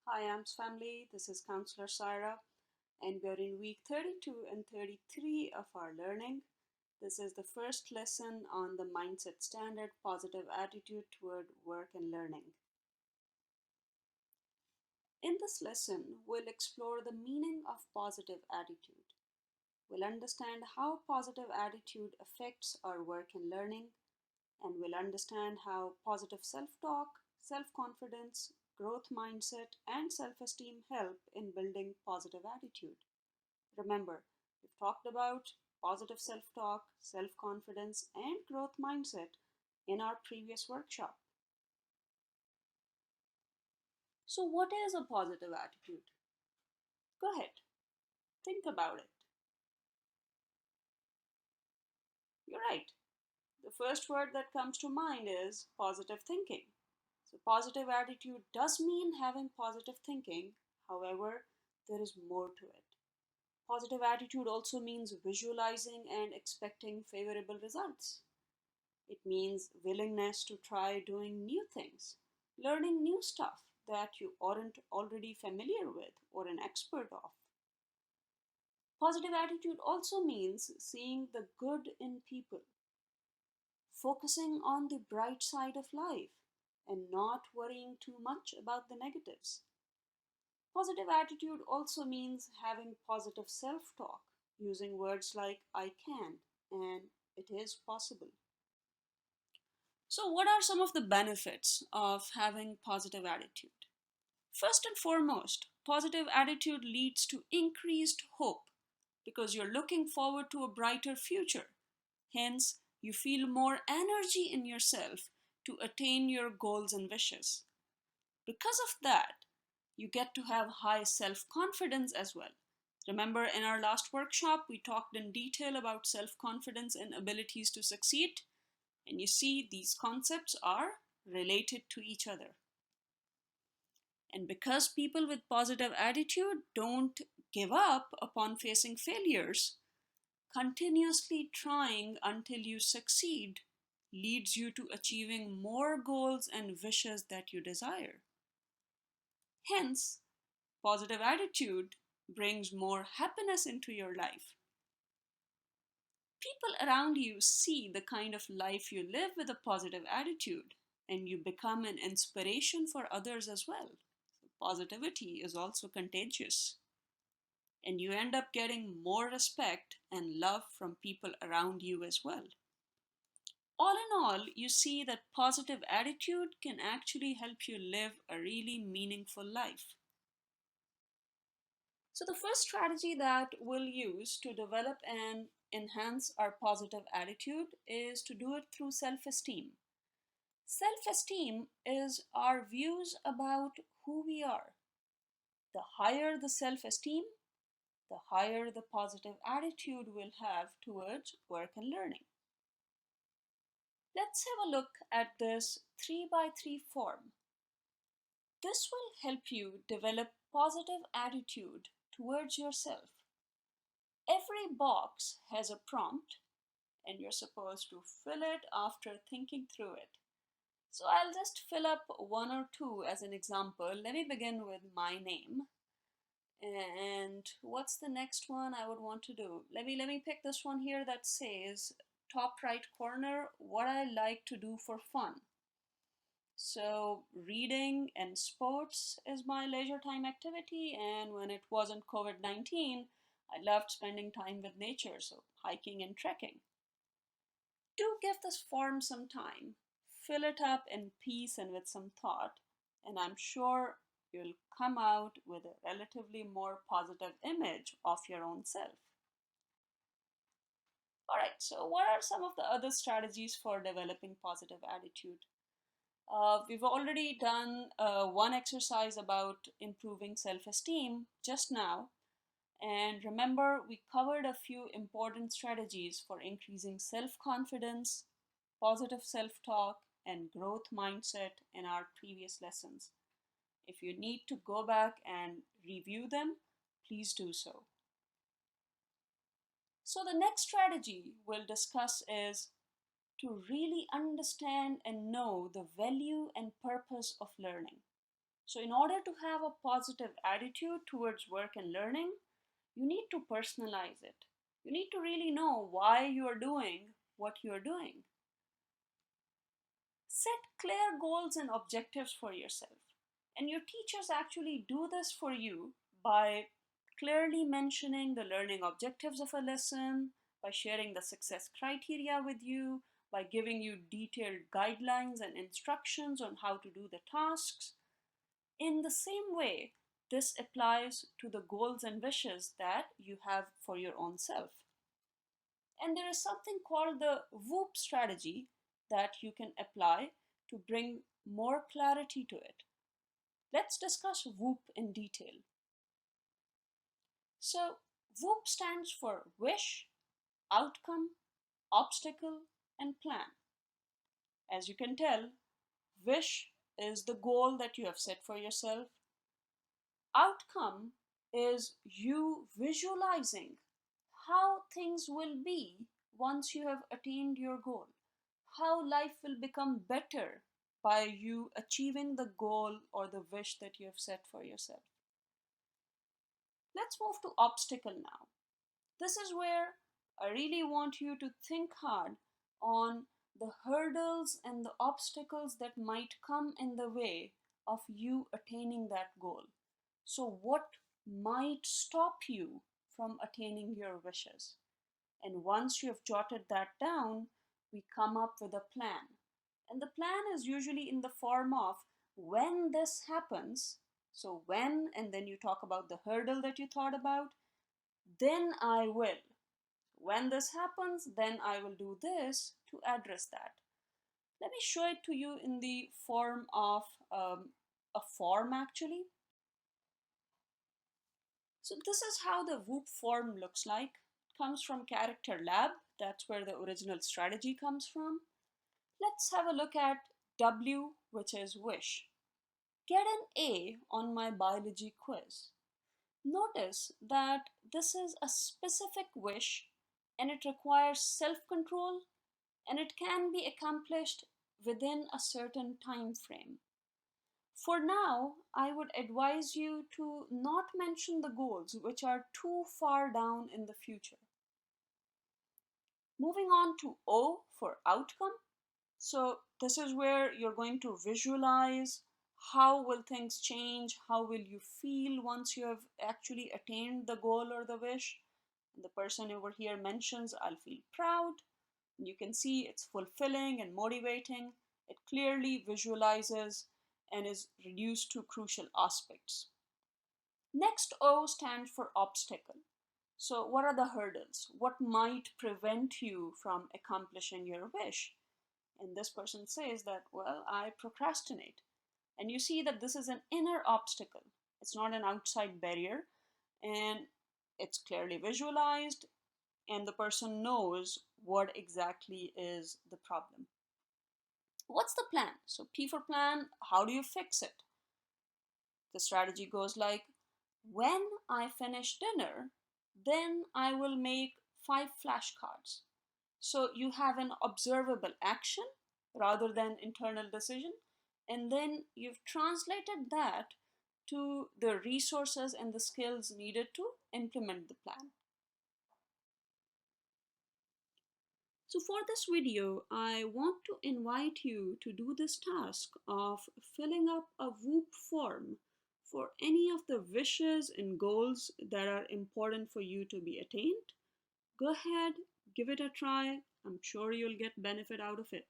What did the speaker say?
Hi, AMPS family. This is Counselor Syra, and we are in week 32 and 33 of our learning. This is the first lesson on the Mindset Standard Positive Attitude toward Work and Learning. In this lesson, we'll explore the meaning of positive attitude. We'll understand how positive attitude affects our work and learning, and we'll understand how positive self talk, self confidence, growth mindset, and self esteem help in building positive attitude. Remember, we've talked about positive self talk, self confidence, and growth mindset in our previous workshop. So, what is a positive attitude? Go ahead, think about it. You're right. The first word that comes to mind is positive thinking. So, positive attitude does mean having positive thinking, however, there is more to it. Positive attitude also means visualizing and expecting favorable results. It means willingness to try doing new things, learning new stuff that you aren't already familiar with or an expert of. Positive attitude also means seeing the good in people, focusing on the bright side of life, and not worrying too much about the negatives. Positive attitude also means having positive self talk, using words like I can and it is possible. So, what are some of the benefits of having positive attitude? First and foremost, positive attitude leads to increased hope because you're looking forward to a brighter future. Hence, you feel more energy in yourself to attain your goals and wishes. Because of that, you get to have high self confidence as well. Remember, in our last workshop, we talked in detail about self confidence and abilities to succeed. And you see, these concepts are related to each other. And because people with positive attitude don't give up upon facing failures, continuously trying until you succeed leads you to achieving more goals and wishes that you desire. Hence, positive attitude brings more happiness into your life. People around you see the kind of life you live with a positive attitude, and you become an inspiration for others as well. Positivity is also contagious, and you end up getting more respect and love from people around you as well. All in all, you see that positive attitude can actually help you live a really meaningful life. So, the first strategy that we'll use to develop and enhance our positive attitude is to do it through self esteem. Self esteem is our views about who we are. The higher the self esteem, the higher the positive attitude we'll have towards work and learning. Let's have a look at this 3 by 3 form. This will help you develop positive attitude towards yourself. Every box has a prompt and you're supposed to fill it after thinking through it. So I'll just fill up one or two as an example. Let me begin with my name. And what's the next one I would want to do? Let me pick this one here that says top right corner, what I like to do for fun. So reading and sports is my leisure time activity, and when it wasn't COVID-19, I loved spending time with nature, so hiking and trekking. Do give this form some time. Fill it up in peace and with some thought, and I'm sure you'll come out with a relatively more positive image of your own self. Alright, so what are some of the other strategies for developing positive attitude? We've already done one exercise about improving self esteem just now. And remember, we covered a few important strategies for increasing self confidence, positive self talk, and growth mindset in our previous lessons. If you need to go back and review them, please do so. So, the next strategy we'll discuss is to really understand and know the value and purpose of learning. So, in order to have a positive attitude towards work and learning, you need to personalize it. You need to really know why you are doing what you are doing. Set clear goals and objectives for yourself. And your teachers actually do this for you by clearly mentioning the learning objectives of a lesson, by sharing the success criteria with you, by giving you detailed guidelines and instructions on how to do the tasks. In the same way, this applies to the goals and wishes that you have for your own self. And there is something called the WOOP strategy that you can apply to bring more clarity to it. Let's discuss WOOP in detail. So, WOOP stands for wish, outcome, obstacle, and plan. As you can tell, wish is the goal that you have set for yourself. Outcome is you visualizing how things will be once you have attained your goal, how life will become better by you achieving the goal or the wish that you have set for yourself. Let's move to obstacle now. This is where I really want you to think hard on the hurdles and the obstacles that might come in the way of you attaining that goal. So, what might stop you from attaining your wishes? And once you have jotted that down, we come up with a plan. And the plan is usually in the form of when this happens. So, when, and then you talk about the hurdle that you thought about, then I will. When this happens, then I will do this to address that. Let me show it to you in the form of a form actually. So this is how the WOOP form looks like. It comes from Character Lab. That's where the original strategy comes from. Let's have a look at W, which is wish. Get an A on my biology quiz. Notice that this is a specific wish and it requires self-control and it can be accomplished within a certain time frame. For now, I would advise you to not mention the goals which are too far down in the future. Moving on to O for outcome. So this is where you're going to visualize how will things change, how will you feel once you have actually attained the goal or the wish. And the person over here mentions, I'll feel proud. And you can see it's fulfilling and motivating. It clearly visualizes and is reduced to crucial aspects. Next, O stands for obstacle. So what are the hurdles? What might prevent you from accomplishing your wish? And this person says that, well, I procrastinate. And you see that this is an inner obstacle. It's not an outside barrier. And it's clearly visualized. And the person knows what exactly is the problem. What's the plan? So P for plan, how do you fix it? The strategy goes like, when I finish dinner, then I will make 5 flashcards. So you have an observable action rather than internal decision. And then you've translated that to the resources and the skills needed to implement the plan. So for this video, I want to invite you to do this task of filling up a WOOP form for any of the wishes and goals that are important for you to be attained. Go ahead, give it a try. I'm sure you'll get benefit out of it.